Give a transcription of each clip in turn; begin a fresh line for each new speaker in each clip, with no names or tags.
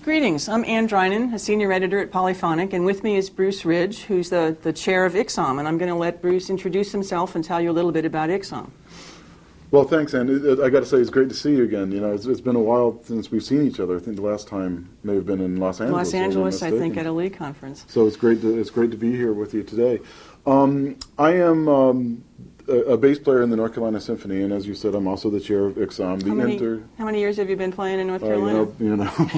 Greetings. I'm Ann Drinan, a senior editor at Polyphonic, and with me is Bruce Ridge, who's the chair of ICSOM, and I'm going to let Bruce introduce himself and tell you a little bit about ICSOM.
Well, thanks, Ann. I got to say, it's great to see you again. You know, it's been a while since we've seen each other. I think the last time may have been in Los Angeles.
Los Angeles, I think, at a Lee conference.
So it's great to be here with you today. I am a bass player in the North Carolina Symphony, and as you said, I'm also the chair of ICSOM.
How many years have you been playing in North Carolina?
You know.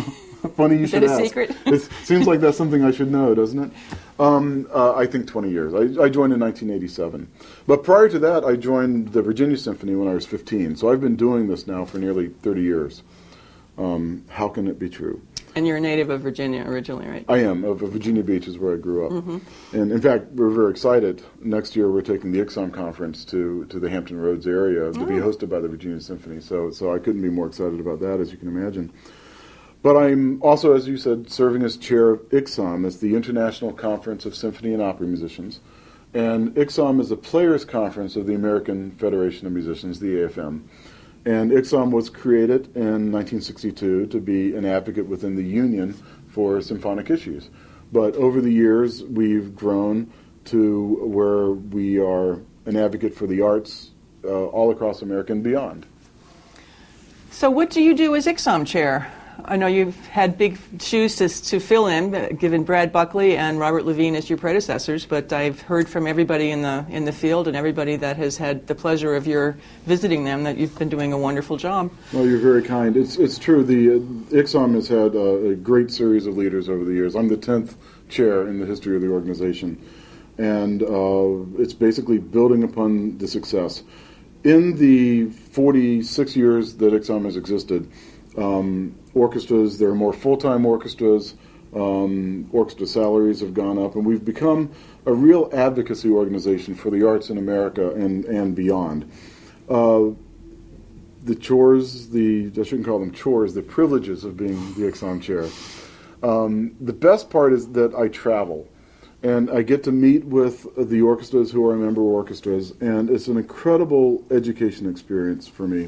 Funny you should ask.
Is that a secret?
It seems like that's something I should know, doesn't it? I think 20 years. I joined in 1987. But prior to that, I joined the Virginia Symphony when I was 15. So I've been doing this now for nearly 30 years. How can it be true?
And you're a native of Virginia originally, right?
I am. Of Virginia Beach is where I grew up.
Mm-hmm.
And in fact, we're very excited. Next year, we're taking the ICSOM conference to the Hampton Roads area to be hosted by the Virginia Symphony. So I couldn't be more excited about that, as you can imagine. But I'm also, as you said, serving as chair of ICSOM. It's the International Conference of Symphony and Opera Musicians. And ICSOM is a players' conference of the American Federation of Musicians, the AFM. And ICSOM was created in 1962 to be an advocate within the union for symphonic issues. But over the years, we've grown to where we are an advocate for the arts all across America and beyond.
So what do you do as ICSOM chair? I know you've had big shoes to fill in, given Brad Buckley and Robert Levine as your predecessors, but I've heard from everybody in the field and everybody that has had the pleasure of your visiting them that you've been doing a wonderful job.
Well, you're very kind. It's true. The ICSOM has had a great series of leaders over the years. I'm the 10th chair in the history of the organization, and it's basically building upon the success. In the 46 years that ICSOM has existed, orchestras, there are more full-time orchestras, orchestra salaries have gone up, and we've become a real advocacy organization for the arts in America and beyond. The chores, I shouldn't call them chores, the privileges of being the ICSOM chair. The best part is that I travel, and I get to meet with the orchestras who are member orchestras, and it's an incredible education experience for me.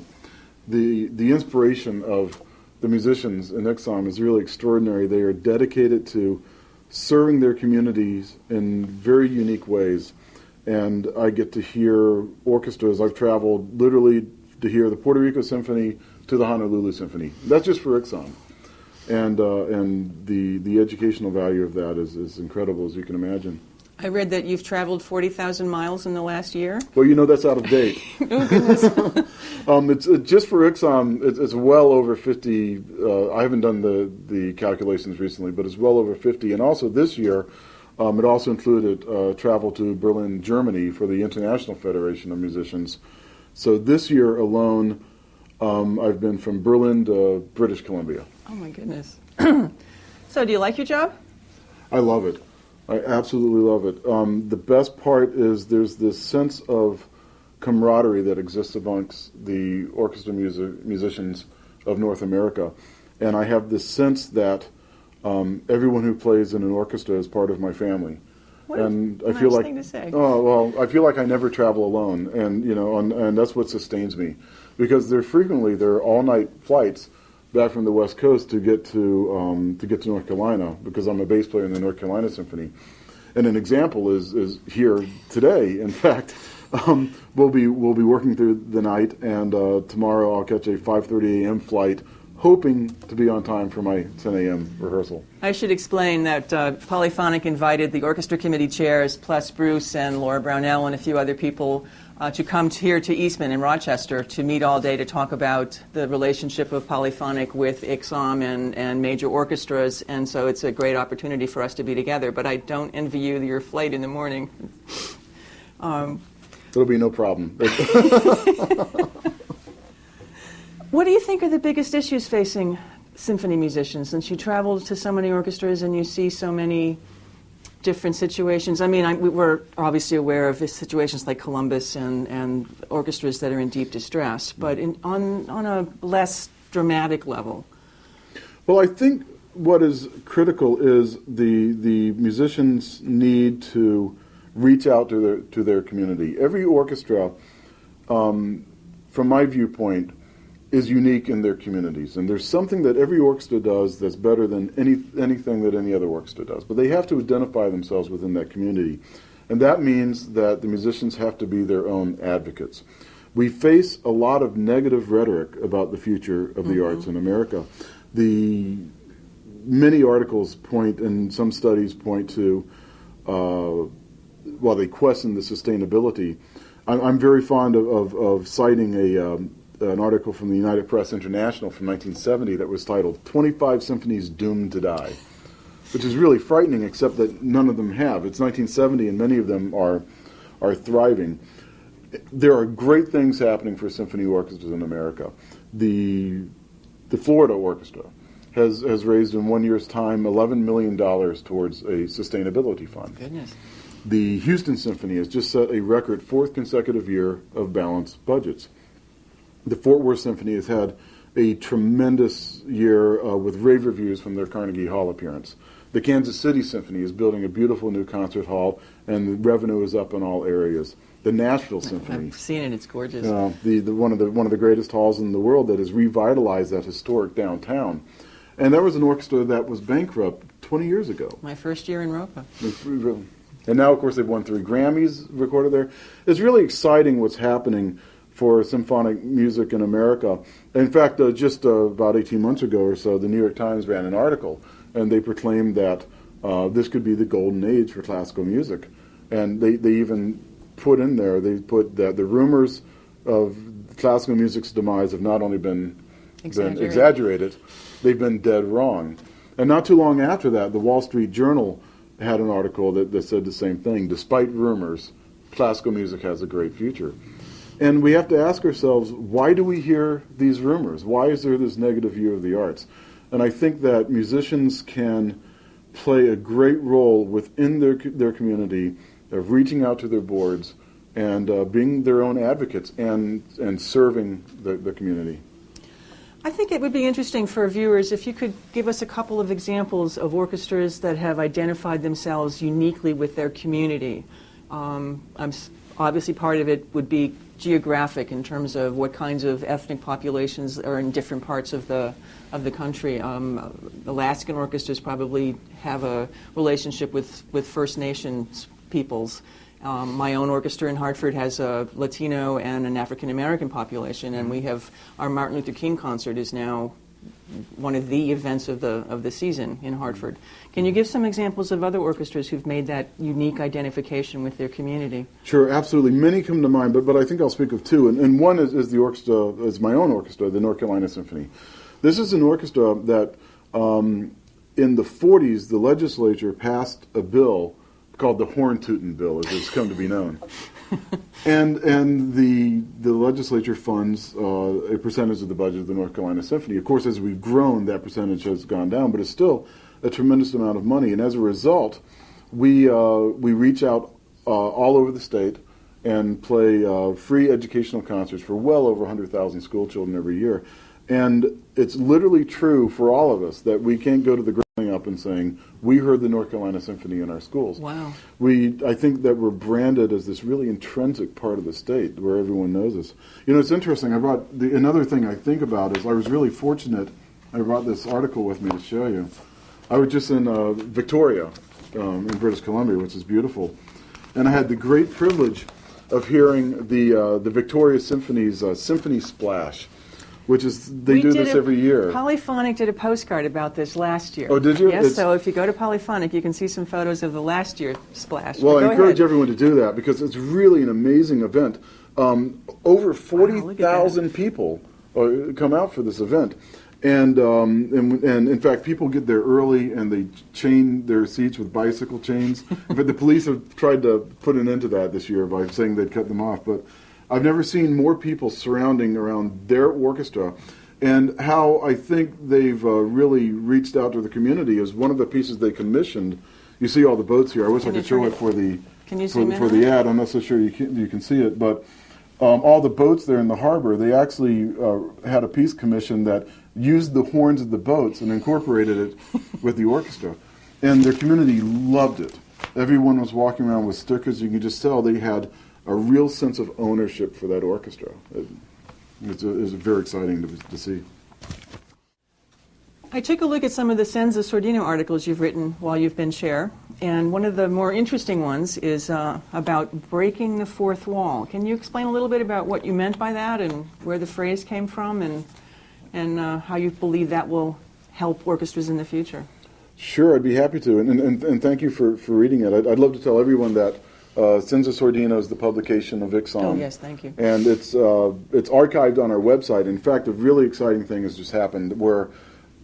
The inspiration of the musicians in ICSOM is really extraordinary. They are dedicated to serving their communities in very unique ways. And I get to hear orchestras. I've traveled literally to hear the Puerto Rico Symphony to the Honolulu Symphony. That's just for ICSOM. And the educational value of that is incredible, as you can imagine.
I read that you've traveled 40,000 miles in the last year.
Well, you know that's out of date.
Oh, goodness.
It's just for ICSOM, it's well over 50. I haven't done the calculations recently, but it's well over 50. And also this year, it also included travel to Berlin, Germany for the International Federation of Musicians. So this year alone, I've been from Berlin to British Columbia.
Oh, my goodness. So do you like your job?
I love it. I absolutely love it. The best part is there's this sense of camaraderie that exists amongst the orchestra musicians of North America. And I have this sense that everyone who plays in an orchestra is part of my family.
What
and
a nice thing to say.
Oh, well, I feel like I never travel alone, and that's what sustains me. Because there are all-night flights back from the West Coast to get to North Carolina, because I'm a bass player in the North Carolina Symphony. And an example is here today. In fact, we'll be working through the night, and tomorrow I'll catch a 5:30 a.m. flight, hoping to be on time for my 10 a.m. rehearsal.
I should explain that Polyphonic invited the orchestra committee chairs, plus Bruce and Laura Brownell and a few other people, to come here to Eastman in Rochester to meet all day to talk about the relationship of Polyphonic with ICSOM and major orchestras, and so it's a great opportunity for us to be together. But I don't envy you your flight in the morning.
It'll be no problem.
What do you think are the biggest issues facing symphony musicians, since you travel to so many orchestras and you see so many different situations? I mean, we're obviously aware of situations like Columbus and orchestras that are in deep distress, but on a less dramatic level.
Well, I think what is critical is the musicians need to reach out to their community. Every orchestra, from my viewpoint, is unique in their communities. And there's something that every orchestra does that's better than anything that any other orchestra does. But they have to identify themselves within that community. And that means that the musicians have to be their own advocates. We face a lot of negative rhetoric about the future of the arts in America. Many articles point, and some studies point to, while they question the sustainability. I'm very fond of citing an article from the United Press International from 1970 that was titled 25 Symphonies Doomed to Die, which is really frightening, except that none of them have. It's 1970 and many of them are thriving. There are great things happening for symphony orchestras in America. The Florida Orchestra has raised in 1 year's time $11 million towards a sustainability fund.
Goodness.
The Houston Symphony has just set a record 4th consecutive year of balanced budgets. The Fort Worth Symphony has had a tremendous year with rave reviews from their Carnegie Hall appearance. The Kansas City Symphony is building a beautiful new concert hall, and the revenue is up in all areas. The Nashville Symphony.
I've seen it. It's gorgeous.
One of the greatest halls in the world that has revitalized that historic downtown. And there was an orchestra that was bankrupt 20 years ago.
My first year in Ropa.
And now, of course, they've won 3 Grammys recorded there. It's really exciting what's happening for symphonic music in America. In fact, just about 18 months ago or so, the New York Times ran an article, and they proclaimed that this could be the golden age for classical music. And they even put in there, they put that the rumors of classical music's demise have not only been exaggerated, they've been dead wrong. And not too long after that, the Wall Street Journal had an article that said the same thing. Despite rumors, classical music has a great future. And we have to ask ourselves, why do we hear these rumors? Why is there this negative view of the arts? And I think that musicians can play a great role within their community of reaching out to their boards and being their own advocates and serving the community.
I think it would be interesting for viewers if you could give us a couple of examples of orchestras that have identified themselves uniquely with their community. Obviously, part of it would be geographic in terms of what kinds of ethnic populations are in different parts of the country. Alaskan orchestras probably have a relationship with First Nations peoples. My own orchestra in Hartford has a Latino and an African American population, and we have our Martin Luther King concert is now one of the events of the season in Hartford. Can you give some examples of other orchestras who've made that unique identification with their community?
Sure, absolutely. Many come to mind, but I think I'll speak of 2. And one is the orchestra, is my own orchestra, the North Carolina Symphony. This is an orchestra that in the 40s, the legislature passed a bill called the Horn-Tootin' Bill, as it's come to be known. and the legislature funds a percentage of the budget of the North Carolina Symphony. Of course, as we've grown, that percentage has gone down, but it's still a tremendous amount of money. And as a result, we reach out all over the state and play free educational concerts for well over 100,000 school children every year. And it's literally true for all of us that we can't go to the growing up and saying, we heard the North Carolina Symphony in our schools.
Wow.
I think that we're branded as this really intrinsic part of the state where everyone knows us. You know, it's interesting. Another thing I think about is I was really fortunate. I brought this article with me to show you. I was just in Victoria in British Columbia, which is beautiful. And I had the great privilege of hearing the Victoria Symphony's Symphony Splash, which is, they do this every year.
Polyphonic did a postcard about this last year.
Oh, did you?
Yes, so if you go to Polyphonic, you can see some photos of the last year splash.
Well, I encourage everyone to do that because it's really an amazing event. Over 40,000 people come out for this event. And in fact, people get there early and they chain their seats with bicycle chains. In fact, the police have tried to put an end to that this year by saying they'd cut them off. But I've never seen more people surrounding around their orchestra. And how I think they've really reached out to the community is one of the pieces they commissioned. You see all the boats here. I wish I could show it for the ad. I'm not so sure you can see it. But all the boats there in the harbor, they actually had a piece commissioned that used the horns of the boats and incorporated it with the orchestra. And their community loved it. Everyone was walking around with stickers. You could just tell they had a real sense of ownership for that orchestra. It's very exciting to see.
I took a look at some of the Senza Sordino articles you've written while you've been chair, and one of the more interesting ones is about breaking the fourth wall. Can you explain a little bit about what you meant by that and where the phrase came from and how you believe that will help orchestras in the future?
Sure, I'd be happy to, and thank you for reading it. I'd love to tell everyone that Senza Sordino is the publication of ICSOM.
Oh, yes, thank you.
And it's archived on our website. In fact, a really exciting thing has just happened where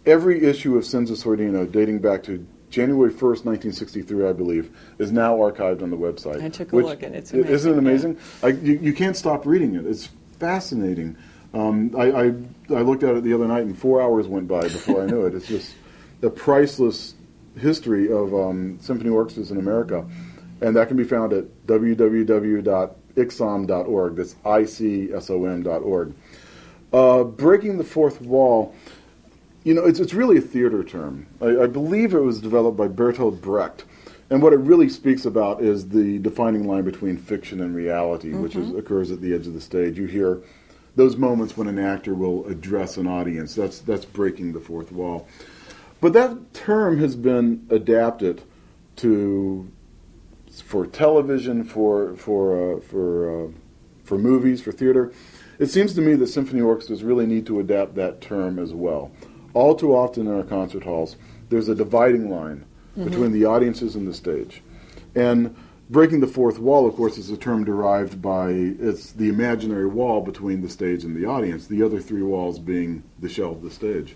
every issue of Senza Sordino, dating back to January 1st, 1963, I believe, is now archived on the website.
I took a look, and it's amazing.
Isn't it amazing? Yeah. You can't stop reading it. It's fascinating. I looked at it the other night, and 4 hours went by before I knew it. It's just a priceless history of symphony orchestras in America. And that can be found at www.icsom.org. That's ICSOM.org. Breaking the fourth wall, it's really a theater term. I believe it was developed by Bertolt Brecht. And what it really speaks about is the defining line between fiction and reality, which occurs at the edge of the stage. You hear those moments when an actor will address an audience. That's breaking the fourth wall. But that term has been adapted for television, for movies, for theater. It seems to me that symphony orchestras really need to adapt that term as well. All too often in our concert halls, there's a dividing line between the audiences and the stage. And breaking the fourth wall, of course, is a term derived by, it's the imaginary wall between the stage and the audience, the other three walls being the shell of the stage.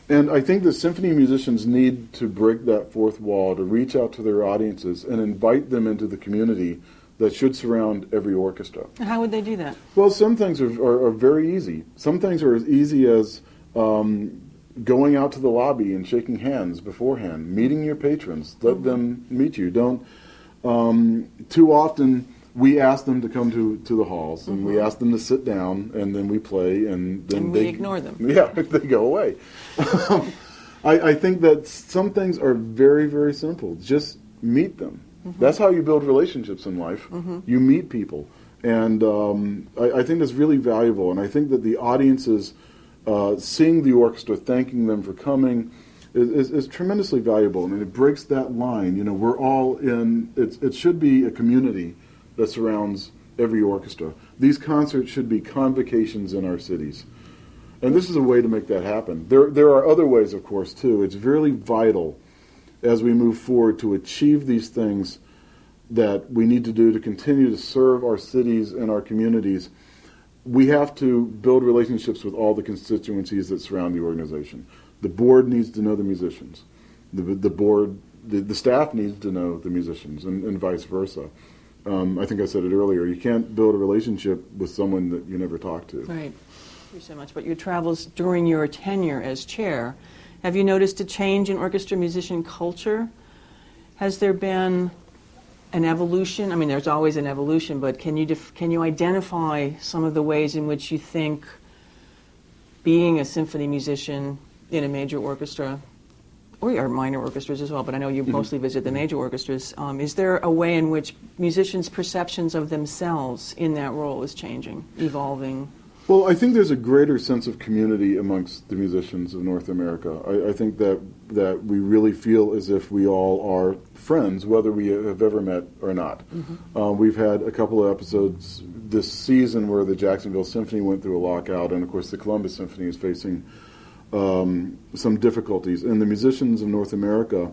And I think that symphony musicians need to break that fourth wall, to reach out to their audiences and invite them into the community that should surround every orchestra.
How would they do that?
Well, some things are very easy. Some things are as easy as going out to the lobby and shaking hands beforehand, meeting your patrons, let them meet you. Don't too often we ask them to come to the halls, and we ask them to sit down, and then we play, and then
we ignore them.
Yeah, they go away. I think that some things are very, very simple. Just meet them. That's how you build relationships in life. You meet people. And I think that's really valuable. And I think that the audiences seeing the orchestra, thanking them for coming, is tremendously valuable. I mean, it breaks that line. We're all in, it should be a community that surrounds every orchestra. These concerts should be convocations in our cities. And this is a way to make that happen. There are other ways, of course, too. It's really vital as we move forward to achieve these things that we need to do to continue to serve our cities and our communities. We have to build relationships with all the constituencies that surround the organization. The board needs to know the musicians. The staff needs to know the musicians, and vice versa. I think I said it earlier. You can't build a relationship with someone that you never talk to.
Right. Thank you so much. But your travels during your tenure as chair, have you noticed a change in orchestra musician culture? Has there been an evolution? I mean, there's always an evolution, but can you identify some of the ways in which you think being a symphony musician in a major orchestra, or minor orchestras as well, but I know you mostly visit the major orchestras, is there a way in which musicians' perceptions of themselves in that role is changing, evolving?
Well, I think there's a greater sense of community amongst the musicians of North America. I think that we really feel as if we all are friends, whether we have ever met or not. We've had a couple of episodes this season where the Jacksonville Symphony went through a lockout, and of course the Columbus Symphony is facing some difficulties. And the musicians of North America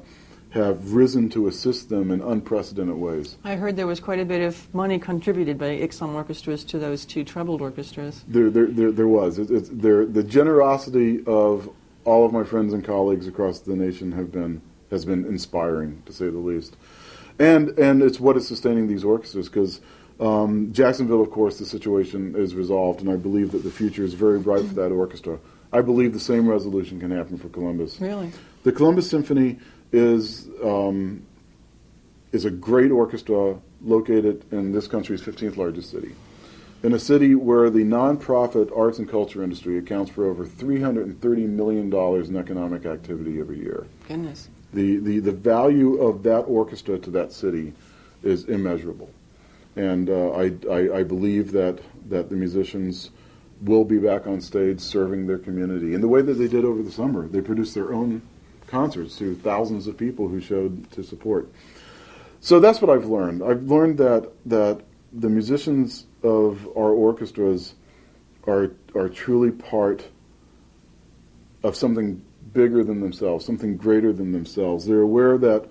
have risen to assist them in unprecedented ways.
I heard there was quite a bit of money contributed by ICSOM orchestras to those two troubled orchestras.
There was. The generosity of all of my friends and colleagues across the nation has been inspiring, to say the least. And it's what is sustaining these orchestras, because Jacksonville, of course, the situation is resolved, and I believe that the future is very bright for that orchestra. I believe the same resolution can happen for Columbus.
Really?
The Columbus Symphony is a great orchestra located in this country's 15th largest city, in a city where the nonprofit arts and culture industry accounts for over $330 million in economic activity every year.
Goodness.
The value of that orchestra to that city is immeasurable. And I believe that the musicians will be back on stage serving their community in the way that they did over the summer. They produced their own concerts to thousands of people who showed to support. So that's what I've learned. I've learned that the musicians of our orchestras are truly part of something bigger than themselves, something greater than themselves. They're aware that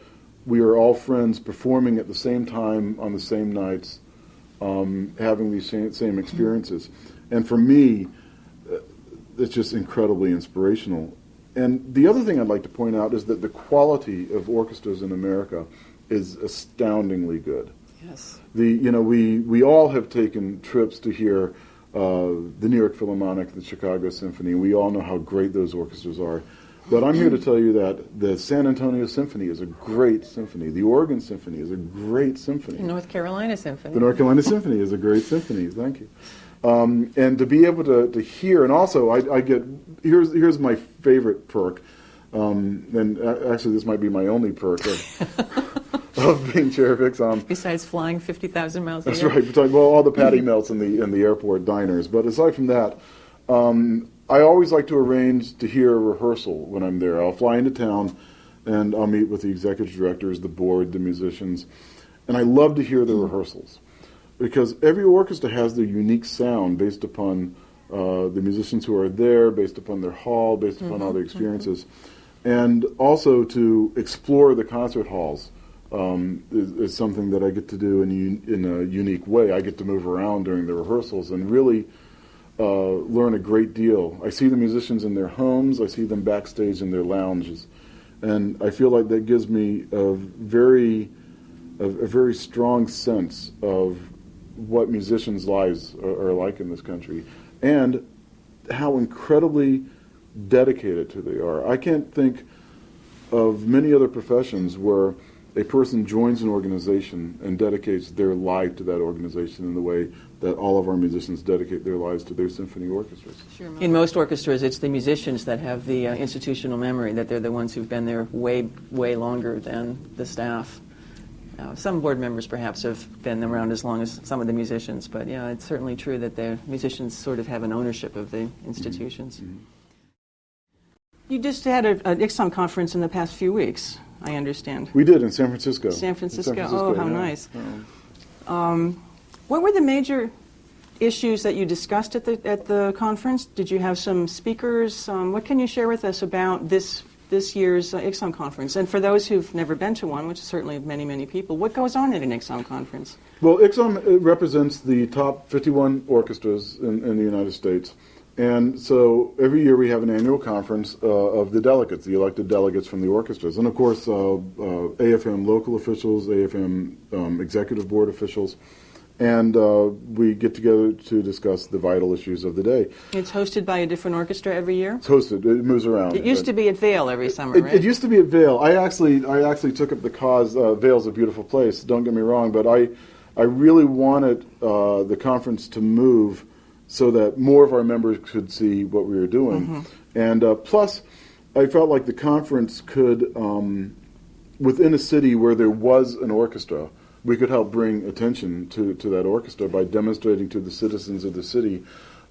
we are all friends performing at the same time on the same nights, having these same experiences. And for me, it's just incredibly inspirational. And the other thing I'd like to point out is that the quality of orchestras in America is astoundingly good.
Yes.
We all have taken trips to hear the New York Philharmonic, the Chicago Symphony. We all know how great those orchestras are. But I'm here to tell you that the San Antonio Symphony is a great symphony. The Oregon Symphony is a great symphony.
The North Carolina Symphony.
The North Carolina Symphony is a great symphony. Thank you. And to be able to hear, and also I get, here's my favorite perk, and actually this might be my only perk of being chair of ICSOM.
Besides flying 50,000 miles a year.
That's right. Well, all the patty melts in the airport diners. But aside from that, I always like to arrange to hear a rehearsal when I'm there. I'll fly into town, and I'll meet with the executive directors, the board, the musicians, and I love to hear the rehearsals. Because every orchestra has their unique sound based upon the musicians who are there, based upon their hall, based upon all their experiences. And also to explore the concert halls is something that I get to do in a unique way. I get to move around during the rehearsals and really learn a great deal. I see the musicians in their homes, I see them backstage in their lounges. And I feel like that gives me a very strong sense of what musicians' lives are like in this country, and how incredibly dedicated to they are. I can't think of many other professions where a person joins an organization and dedicates their life to that organization in the way that all of our musicians dedicate their lives to their symphony orchestras.
Sure. In most orchestras, it's the musicians that have the institutional memory, that they're the ones who've been there way longer than the staff. Some board members perhaps have been around as long as some of the musicians, but yeah, it's certainly true that the musicians sort of have an ownership of the institutions. Mm-hmm. You just had an ICSOM conference in the past few weeks, I understand.
We did in San Francisco.
San Francisco. Oh, how nice. What were the major issues that you discussed at the conference? Did you have some speakers? What can you share with us about this year's ICSOM conference? And for those who've never been to one, which is certainly many people, what goes on at an ICSOM conference?
Well, ICSOM represents the top 51 orchestras in the United States. And so every year we have an annual conference of the delegates, the elected delegates from the orchestras. And of course, AFM local officials, AFM executive board officials. And we get together to discuss the vital issues of the day. It's
hosted by a different orchestra every year?
It's hosted. It moves around.
It used to be at Vail every summer, right?
It used to be at Vail. I actually took up the cause. Vail's a beautiful place, don't get me wrong, but I really wanted the conference to move so that more of our members could see what we were doing. Mm-hmm. And plus, I felt like the conference could, within a city where there was an orchestra, we could help bring attention to that orchestra by demonstrating to the citizens of the city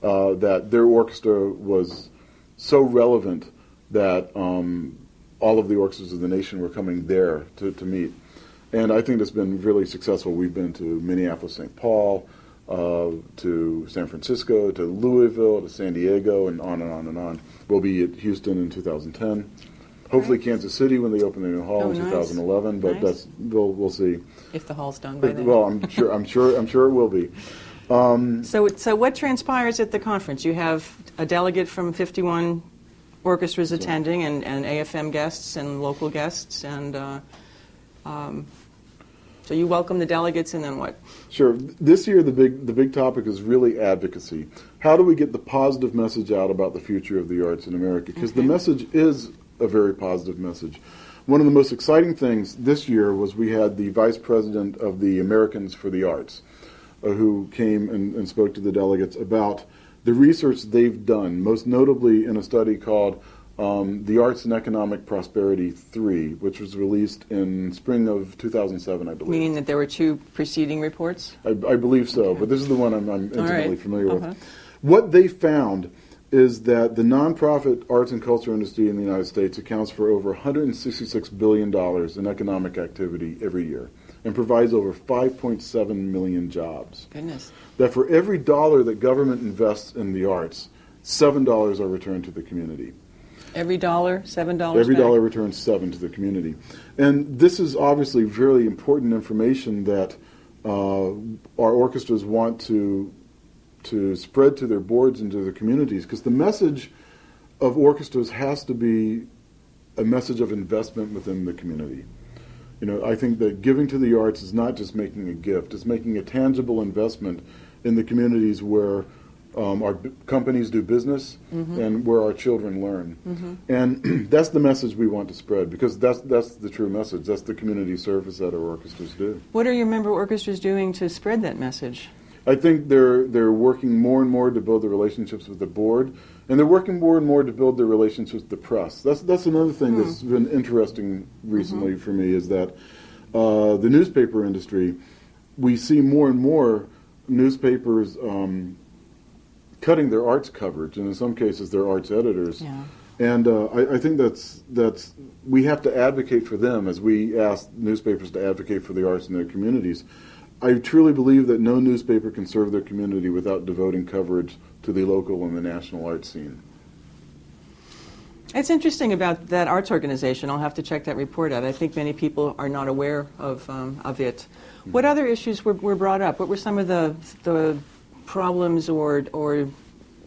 that their orchestra was so relevant that all of the orchestras of the nation were coming there to meet. And I think it's been really successful. We've been to Minneapolis, St. Paul, to San Francisco, to Louisville, to San Diego, and on and on and on. We'll be at Houston in 2010. Hopefully Kansas City when they open their new hall in 2011, but that's we'll see.
If the hall's done by then.
Well, I'm sure it will be.
So what transpires at the conference? You have a delegate from 51 orchestras attending, and AFM guests and local guests, and so you welcome the delegates, and then what? Sure.
This year the big topic is really advocacy. How do we get the positive message out about the future of the arts in America? Because the message is a very positive message. One of the most exciting things this year was we had the vice president of the Americans for the Arts who came and spoke to the delegates about the research they've done, most notably in a study called The Arts and Economic Prosperity 3, which was released in spring of 2007, I believe.
Meaning that there were two preceding reports?
I believe so, but this is the one I'm intimately familiar with. What they found is that the nonprofit arts and culture industry in the United States accounts for over $166 billion in economic activity every year and provides over 5.7 million jobs.
Goodness.
That for every dollar that government invests in the arts, $7 are returned to the community.
Every dollar, $7
Every
back?
dollar returns $7 to the community. And this is obviously very important information that our orchestras want to spread to their boards and to their communities, because the message of orchestras has to be a message of investment within the community. You know, I think that giving to the arts is not just making a gift, it's making a tangible investment in the communities where our companies do business and where our children learn. And that's the message we want to spread, because that's the true message. That's the community service that our orchestras do.
What are your member orchestras doing to spread that message?
I think they're working more and more to build the relationships with the board, and they're working more and more to build their relationships with the press. That's another thing that's been interesting recently for me, is that the newspaper industry, we see more and more newspapers cutting their arts coverage, and in some cases their arts editors.
Yeah.
And I think that's we have to advocate for them as we ask newspapers to advocate for the arts in their communities. I truly believe that no newspaper can serve their community without devoting coverage to the local and the national arts scene.
It's interesting about that arts organization. I'll have to check that report out. I think many people are not aware of it. What other issues were brought up? What were some of the problems or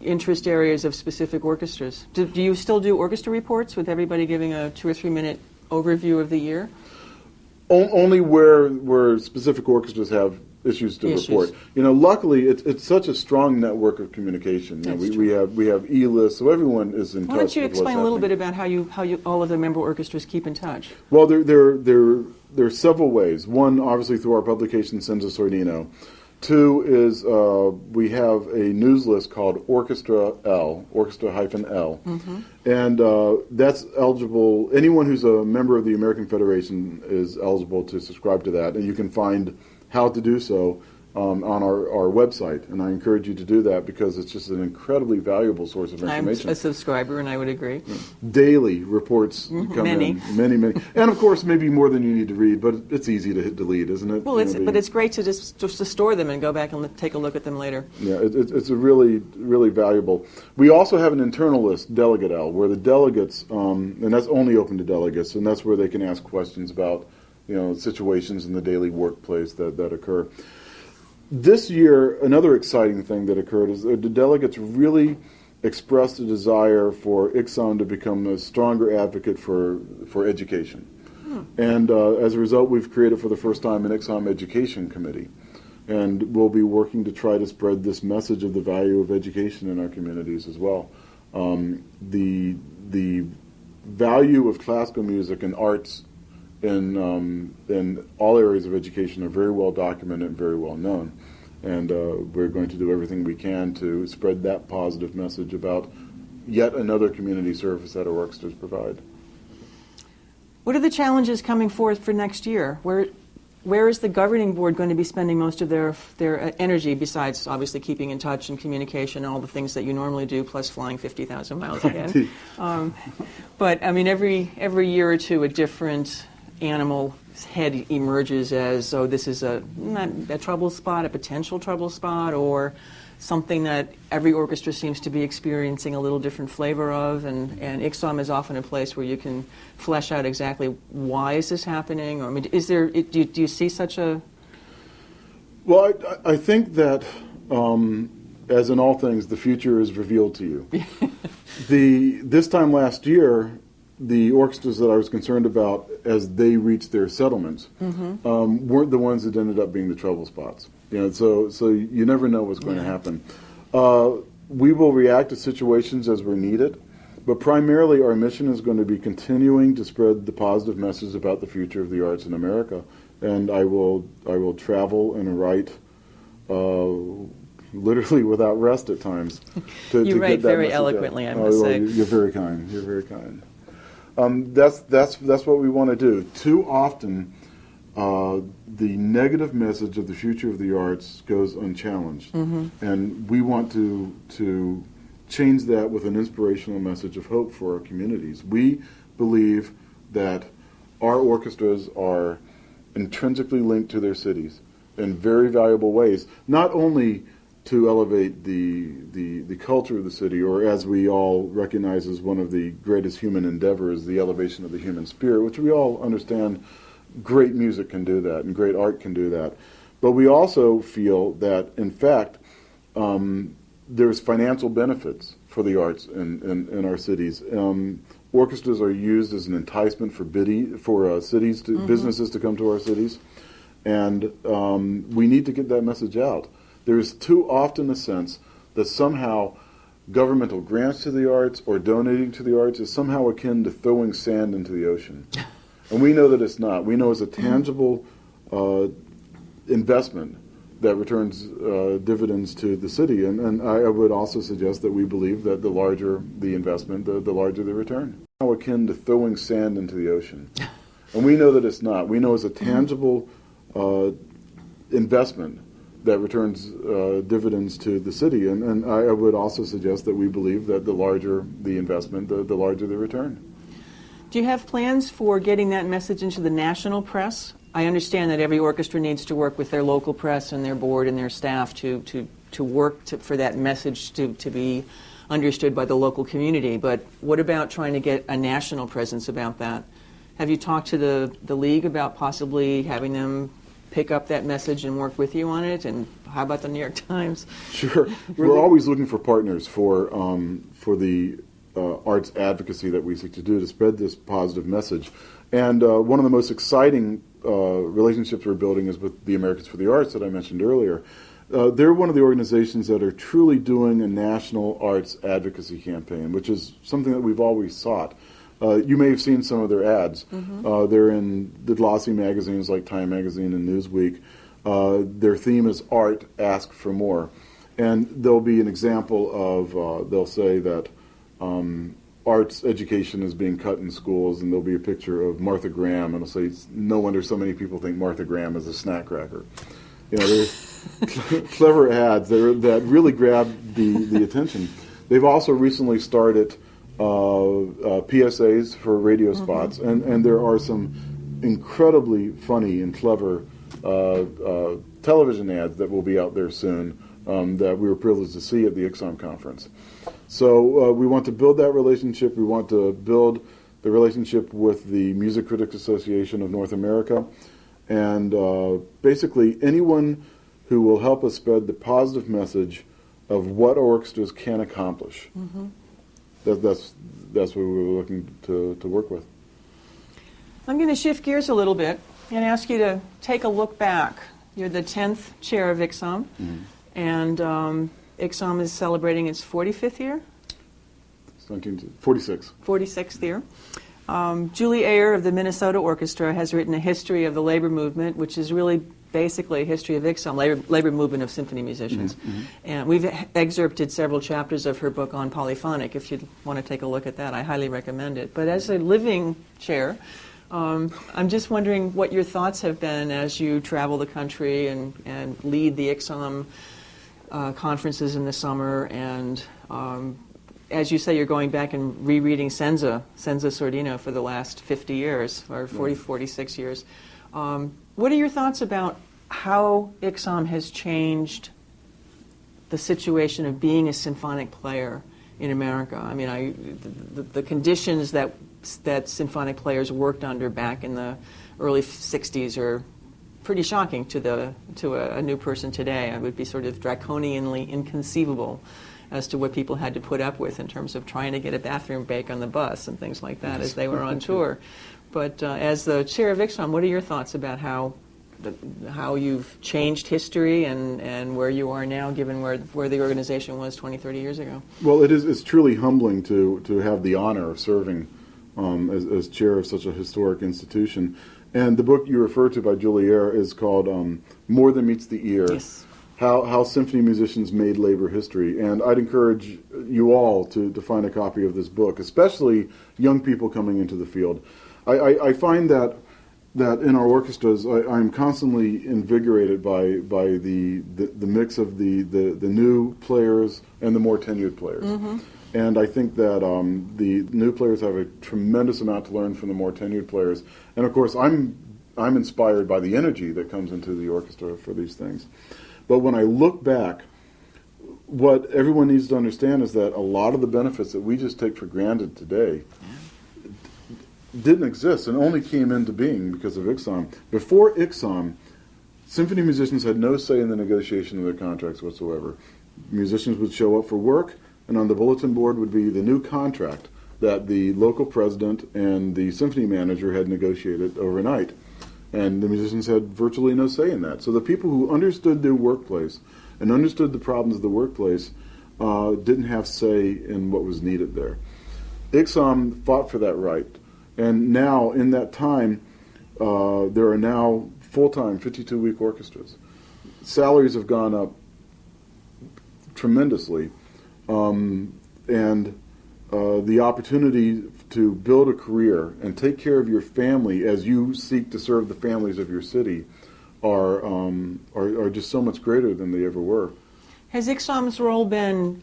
interest areas of specific orchestras? Do you still do orchestra reports with everybody giving a 2 or 3 minute overview of the year?
Only where specific orchestras have issues to report. You know, luckily it's such a strong network of communication. You know, we have e-lists, so everyone is in touch.
Why don't you
with what's
explain a little
happening.
bit about how you all of the member orchestras keep in touch?
Well, there are several ways. One, obviously, through our publication Senza Sordino. Two is we have a news list called Orchestra L, Orchestra-L, and that's eligible. Anyone who's a member of the American Federation is eligible to subscribe to that, and you can find how to do so on our website. And I encourage you to do that, because it's just an incredibly valuable source of information.
I'm a subscriber, and I would agree.
Daily reports come in. Many. And of course, maybe more than you need to read, but it's easy to hit delete, isn't it?
Well, but it's great to just to store them and go back and take a look at them later.
Yeah, it's a really, really valuable. We also have an internal list, Delegate L, where the delegates, and that's only open to delegates, and that's where they can ask questions about, you know, situations in the daily workplace that occur. This year, another exciting thing that occurred is that the delegates really expressed a desire for ICSOM to become a stronger advocate for education. And as a result, we've created for the first time an ICSOM Education Committee. And we'll be working to try to spread this message of the value of education in our communities as well. The value of classical music and arts in all areas of education are very well documented and very well known. And we're going to do everything we can to spread that positive message about yet another community service that our orchestras provide.
What are the challenges coming forth for next year? Where is the governing board going to be spending most of their energy, besides obviously keeping in touch and communication and all the things that you normally do, plus flying 50,000 miles again? But I mean, every year or two, a different animal head emerges as, oh, this is a trouble spot, a potential trouble spot, or something that every orchestra seems to be experiencing a little different flavor of, and ICSOM is often a place where you can flesh out exactly why is this happening, or I mean, do you see such a...
Well, I think that, as in all things, the future is revealed to you. This time last year, the orchestras that I was concerned about as they reached their settlements weren't the ones that ended up being the trouble spots. You know, so you never know what's going to happen. We will react to situations as we're needed, but primarily our mission is going to be continuing to spread the positive message about the future of the arts in America. And I will travel and write literally without rest at times.
You write very eloquently, I must say.
You're very kind. You're very kind. That's what we want to do. Too often, the negative message of the future of the arts goes unchallenged. And we want to change that with an inspirational message of hope for our communities. We believe that our orchestras are intrinsically linked to their cities in very valuable ways, not only to elevate the culture of the city, or as we all recognize as one of the greatest human endeavors, the elevation of the human spirit, which we all understand great music can do that and great art can do that. But we also feel that, in fact, there's financial benefits for the arts in our cities. Orchestras are used as an enticement for cities, businesses to come to our cities. And we need to get that message out. There is too often a sense that somehow governmental grants to the arts or donating to the arts is somehow akin to throwing sand into the ocean. And we know that it's not. We know it's a tangible investment that returns dividends to the city. And I would also suggest that we believe that the larger the investment, the larger the return. Somehow akin to throwing sand into the ocean. And we know that it's not. We know it's a tangible investment that returns dividends to the city. And I would also suggest that we believe that the larger the investment, the larger the return.
Do you have plans for getting that message into the national press? I understand that every orchestra needs to work with their local press and their board and their staff to work for that message to be understood by the local community. But what about trying to get a national presence about that? Have you talked to the league about possibly having them pick up that message and work with you on it? And how about the New York Times?
Sure. We're always looking for partners for the arts advocacy that we seek to do to spread this positive message. And one of the most exciting relationships we're building is with the Americans for the Arts that I mentioned earlier. They're one of the organizations that are truly doing a national arts advocacy campaign, which is something that we've always sought. You may have seen some of their ads. They're in the glossy magazines like Time Magazine and Newsweek. Their theme is Art, Ask for More. And there'll be an example of, they'll say that arts education is being cut in schools, and there'll be a picture of Martha Graham, and it'll say, no wonder so many people think Martha Graham is a snack cracker. You know, there's clever ads that really grab the attention. They've also recently started PSAs for radio spots, and there are some incredibly funny and clever television ads that will be out there soon that we were privileged to see at the ICSOM conference. So we want to build that relationship. We want to build the relationship with the Music Critics Association of North America, and basically anyone who will help us spread the positive message of what orchestras can accomplish. That's what we were looking to work with.
I'm going to shift gears a little bit and ask you to take a look back. You're the 10th chair of ICSOM, and ICSOM is celebrating its 45th year?
46.
46th year. Julie Ayer of the Minnesota Orchestra has written a history of the labor movement, which is really basically a history of ICSOM, labor movement of symphony musicians. And we've excerpted several chapters of her book on polyphonic. If you want to take a look at that, I highly recommend it. But as a living chair, I'm just wondering what your thoughts have been as you travel the country and lead the ICSOM conferences in the summer, and as you say, you're going back and rereading Senza Sordino for the last 50 years, or 46 years. What are your thoughts about how ICSOM has changed the situation of being a symphonic player in America? I mean, the conditions that symphonic players worked under back in the early 60s are pretty shocking to a new person today. It would be sort of draconianly inconceivable as to what people had to put up with in terms of trying to get a bathroom break on the bus and things like that as they were on tour. But as the chair of ICSOM, what are your thoughts about how you've changed history and where you are now, given where the organization was 20, 30 years ago? Well,
it's truly humbling to have the honor of serving as chair of such a historic institution. And the book you refer to by Julie Ayer is called More Than Meets the Ear.
Yes.
How symphony musicians made labor history. And I'd encourage you all to find a copy of this book, especially young people coming into the field. I find that that in our orchestras, I'm constantly invigorated by the mix of the new players and the more tenured players. Mm-hmm. And I think that the new players have a tremendous amount to learn from the more tenured players. And of course, I'm inspired by the energy that comes into the orchestra for these things. But when I look back, what everyone needs to understand is that a lot of the benefits that we just take for granted today didn't exist and only came into being because of ICSOM. Before ICSOM, symphony musicians had no say in the negotiation of their contracts whatsoever. Musicians would show up for work, and on the bulletin board would be the new contract that the local president and the symphony manager had negotiated overnight. And the musicians had virtually no say in that. So the people who understood their workplace and understood the problems of the workplace didn't have say in what was needed there. ICSOM fought for that right. And now, in that time, there are now full-time 52-week orchestras. Salaries have gone up tremendously. And the opportunity to build a career and take care of your family as you seek to serve the families of your city are just so much greater than they ever were.
Has ICSOM's role been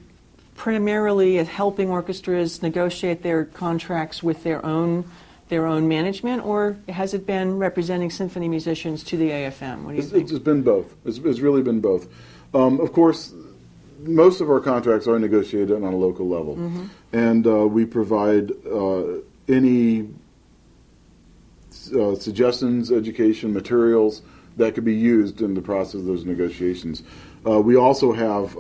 primarily at helping orchestras negotiate their contracts with their own management, or has it been representing symphony musicians to the AFM? What do you think?
It's been both. It's really been both. Of course, most of our contracts are negotiated on a local level, mm-hmm. and we provide any suggestions, education, materials that could be used in the process of those negotiations. We also have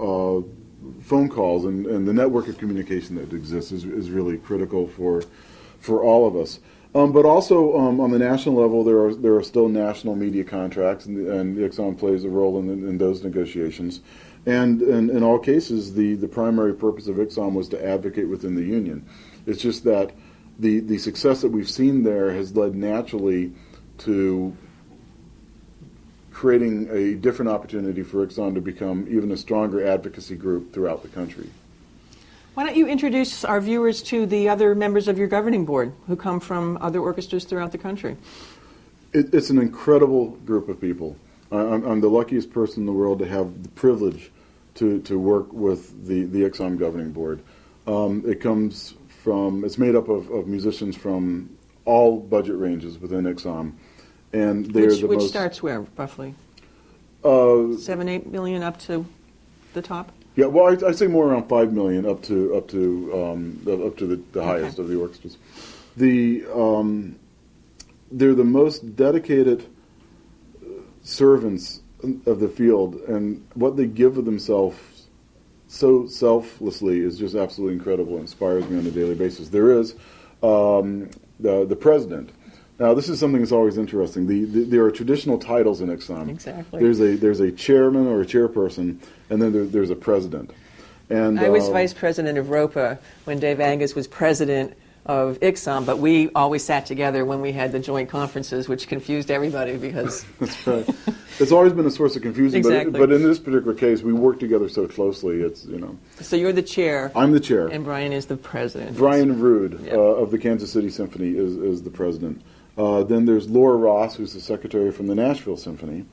phone calls, and the network of communication that exists is really critical for all of us. But also on the national level, there are still national media contracts, and ICSOM plays a role in those negotiations. And in all cases, the primary purpose of ICSOM was to advocate within the union. It's just that the success that we've seen there has led naturally to creating a different opportunity for ICSOM to become even a stronger advocacy group throughout the country.
Why don't you introduce our viewers to the other members of your governing board who come from other orchestras throughout the country?
It's an incredible group of people. I'm the luckiest person in the world to have the privilege to work with the ICSOM governing board. It's made up of musicians from all budget ranges within ICSOM. And which
starts where, roughly? 7-8 million up to the top?
Yeah, well, I say more around 5 million up to the highest of the orchestras. They're the most dedicated servants of the field, and what they give of themselves so selflessly is just absolutely incredible. It inspires me on a daily basis. There is the president. Now, this is something that's always interesting. There are traditional titles in ICSOM.
Exactly.
There's a chairman or a chairperson, and then there's a president. And
I was vice president of ROPA when Dave Angus was president of ICSOM, but we always sat together when we had the joint conferences, which confused everybody because...
That's right. It's always been a source of confusion,
exactly.
but in this particular case, we work together so closely.
So you're the chair.
I'm the chair.
And Brian is the president.
Brian Rood of the Kansas City Symphony is the president. Then there's Laura Ross, who's the secretary from the Nashville Symphony.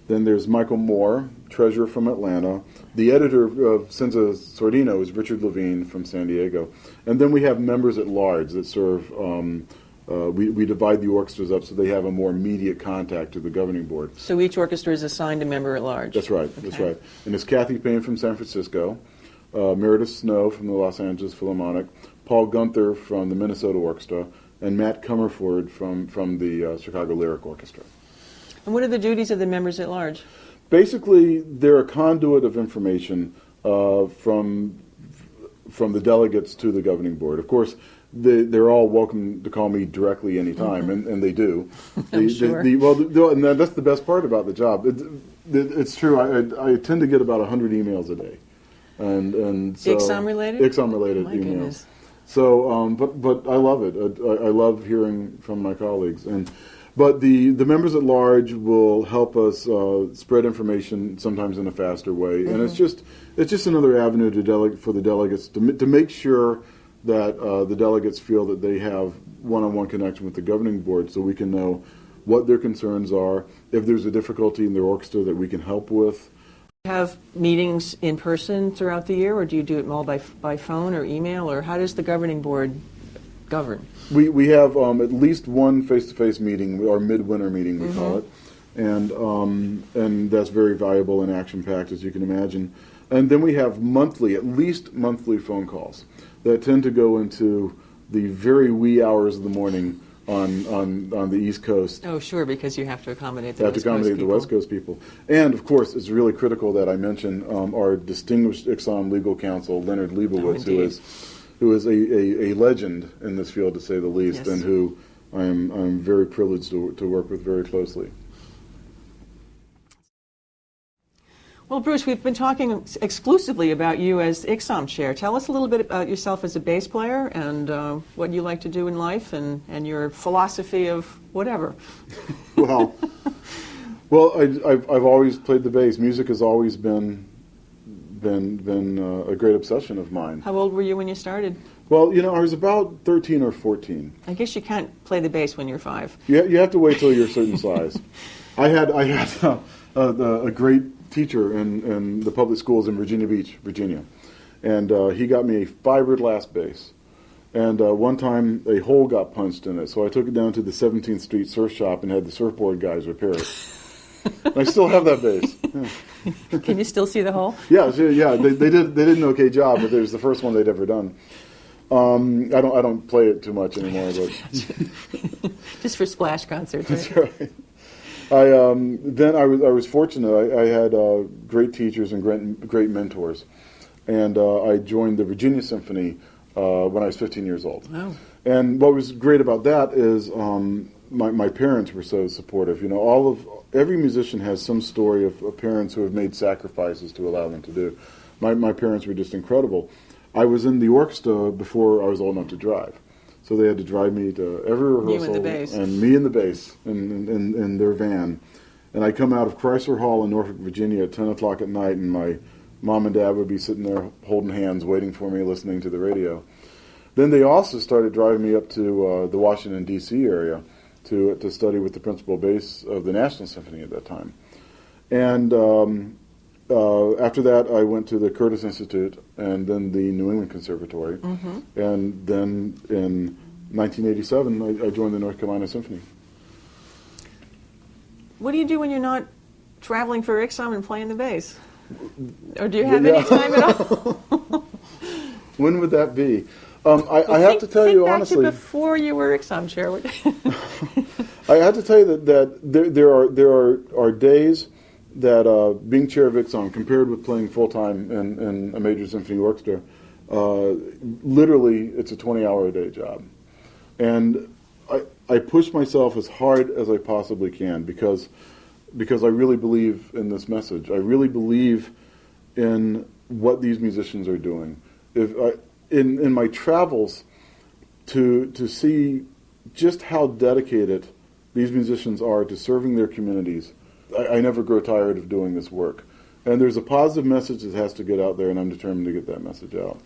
Then there's Michael Moore, treasurer from Atlanta. The editor of Senza Sordino is Richard Levine from San Diego. And then we have members at large that serve. We divide the orchestras up so they have a more immediate contact to the governing board.
So each orchestra is assigned a member at large?
That's right. Okay. That's right. And it's Kathy Payne from San Francisco, Meredith Snow from the Los Angeles Philharmonic, Paul Gunther from the Minnesota Orchestra, and Matt Comerford from the Chicago Lyric Orchestra.
And what are the duties of the members at large?
Basically, they're a conduit of information from the delegates to the governing board. Of course, they're all welcome to call me directly anytime, mm-hmm. and they do.
I'm sure.
And that's the best part about the job. It's true. I tend to get about 100 emails a day, and so
ICSOM related.
ICSOM related
My
emails.
Goodness.
So, but I love it. I love hearing from my colleagues, but the members at large will help us spread information sometimes in a faster way, mm-hmm. and it's just another avenue for the delegates to make sure that the delegates feel that they have one-on-one connection with the governing board, so we can know what their concerns are, if there's a difficulty in their orchestra that we can help with.
Do you have meetings in person throughout the year, or do you do it all by phone or email, or how does the governing board govern?
We have at least one face-to-face meeting, our midwinter meeting we call it, and that's very valuable and action-packed, as you can imagine. And then we have at least monthly phone calls that tend to go into the very wee hours of the morning on the East Coast.
Oh, sure, because you have to accommodate the
West Coast people. And, of course, it's really critical that I mention our distinguished ICSOM legal counsel, Leonard Leibowitz, who is a legend in this field, to say the least, and who I'm very privileged to work with very closely.
Well, Bruce, we've been talking exclusively about you as ICSOM chair. Tell us a little bit about yourself as a bass player and what you like to do in life and your philosophy of whatever.
Well, I've always played the bass. Music has always been a great obsession of mine.
How old were you when you started?
Well, I was about 13 or 14.
I guess you can't play the bass when you're 5.
You have to wait till you're a certain size. I had a great teacher in the public schools in Virginia Beach, Virginia, and he got me a fiberglass bass. And one time a hole got punched in it, so I took it down to the 17th Street surf shop and had the surfboard guys repair it. I still have that bass. Yeah.
Can you still see the hole?
Yeah. They did an okay job, but it was the first one they'd ever done. I don't play it too much anymore, but
just for splash concerts. Right?
That's right. Then I was fortunate. I had great teachers and great mentors, and I joined the Virginia Symphony when I was 15 years old.
Wow.
And what was great about that is my parents were so supportive. Every musician has some story of parents who have made sacrifices to allow them to do. My parents were just incredible. I was in the orchestra before I was old enough to drive. So they had to drive me to every rehearsal.
You and the bass.
And me and the bass in their van. And I'd come out of Chrysler Hall in Norfolk, Virginia at 10 o'clock at night, and my mom and dad would be sitting there holding hands, waiting for me, listening to the radio. Then they also started driving me up to the Washington, D.C. area to study with the principal bass of the National Symphony at that time. And after that, I went to the Curtis Institute and then the New England Conservatory. And then in 1987, I joined the North Carolina Symphony.
What do you do when you're not traveling for ICSOM and playing the bass? Or do you have any time at all?
When would that be? I have to tell you honestly.
Think back to before you were ICSOM chair.
I have to tell you that there are days that being chair of ICSOM, compared with playing full-time in a major symphony orchestra, literally it's a 20-hour-a-day job. And I push myself as hard as I possibly can because I really believe in this message. I really believe in what these musicians are doing. In my travels, to see just how dedicated these musicians are to serving their communities, I never grow tired of doing this work. And there's a positive message that has to get out there, and I'm determined to get that message out.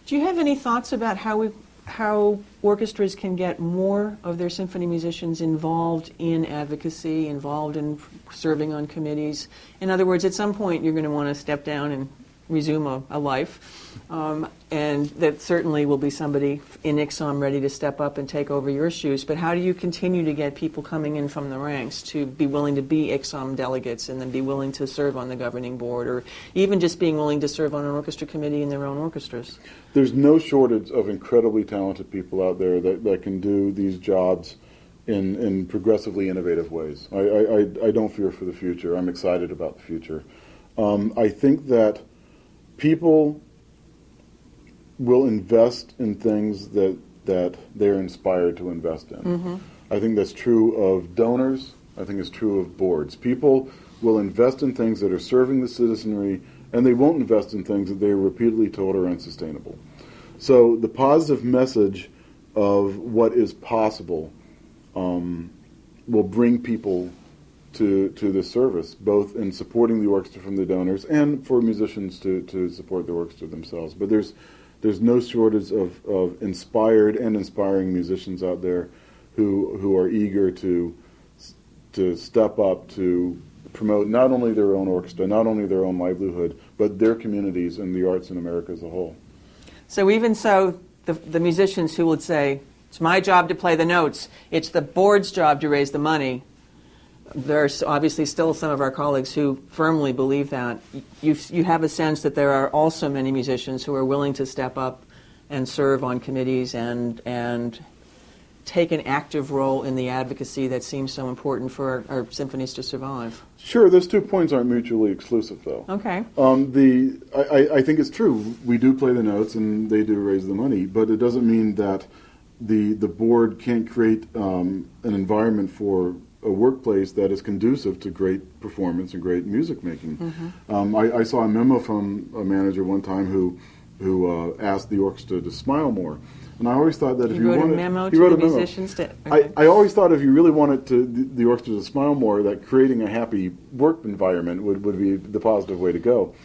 Do you have any thoughts about how orchestras can get more of their symphony musicians involved in advocacy, involved in serving on committees? In other words, at some point you're going to want to step down and resume a life, and that certainly will be somebody in ICSOM ready to step up and take over your shoes. But how do you continue to get people coming in from the ranks to be willing to be ICSOM delegates and then be willing to serve on the governing board, or even just being willing to serve on an orchestra committee in their own orchestras?
There's no shortage of incredibly talented people out there that can do these jobs in progressively innovative ways. I don't fear for the future. I'm excited about the future. I think that people will invest in things that they're inspired to invest in. I think that's true of donors. I think it's true of boards. People will invest in things that are serving the citizenry, and they won't invest in things that they are repeatedly told are unsustainable. So the positive message of what is possible will bring people to this service, both in supporting the orchestra from the donors and for musicians to support the orchestra themselves. But there's no shortage of inspired and inspiring musicians out there who are eager to to step up to promote not only their own orchestra, not only their own livelihood, but their communities and the arts in America as a whole.
So even so, the musicians who would say, it's my job to play the notes, it's the board's job to raise the money, there's obviously still some of our colleagues who firmly believe that. You have a sense that there are also many musicians who are willing to step up and serve on committees and take an active role in the advocacy that seems so important for our symphonies to survive.
Sure, those 2 points aren't mutually exclusive, though.
Okay.
I think it's true. We do play the notes, and they do raise the money, but it doesn't mean that the board can't create an environment for a workplace that is conducive to great performance and great music making. Mm-hmm. I saw a memo from a manager one time who asked the orchestra to smile more. And I always thought that if you wanted...
He wrote a memo to the musicians? Okay.
I always thought if you really wanted the orchestra to smile more, that creating a happy work environment would be the positive way to go.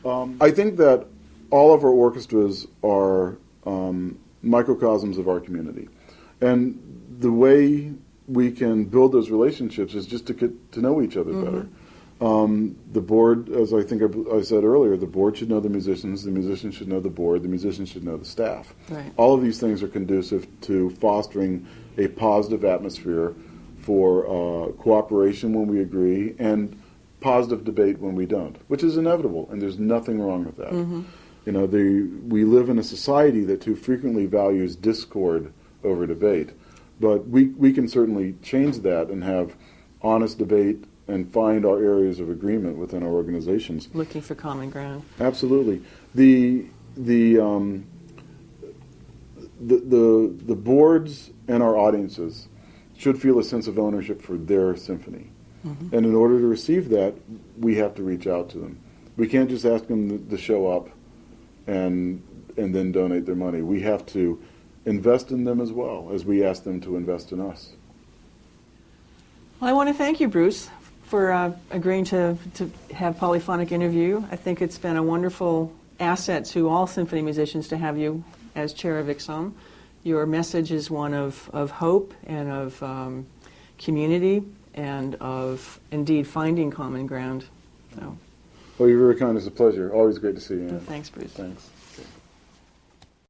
I think that all of our orchestras are microcosms of our community. And the way we can build those relationships is just to get to know each other better. The board, as I think I said earlier, the board should know the musicians should know the board, the musicians should know the staff.
Right.
All of these things are conducive to fostering a positive atmosphere for cooperation when we agree and positive debate when we don't, which is inevitable, and there's nothing wrong with that. Mm-hmm. You know, we live in a society that too frequently values discord over debate, but we can certainly change that and have honest debate and find our areas of agreement within our organizations.
Looking for common ground.
Absolutely. The boards and our audiences should feel a sense of ownership for their symphony. Mm-hmm. And in order to receive that, we have to reach out to them. We can't just ask them to show up and then donate their money. We have to invest in them as well as we ask them to invest in us.
Well, I want to thank you, Bruce, for agreeing to have Polyphonic interview. I think it's been a wonderful asset to all symphony musicians to have you as chair of ICSOM. Your message is one of hope and of community and of, indeed, finding common ground. So.
Well, you're very kind. It's a pleasure. Always great to see you.
Thanks, Bruce.
Thanks.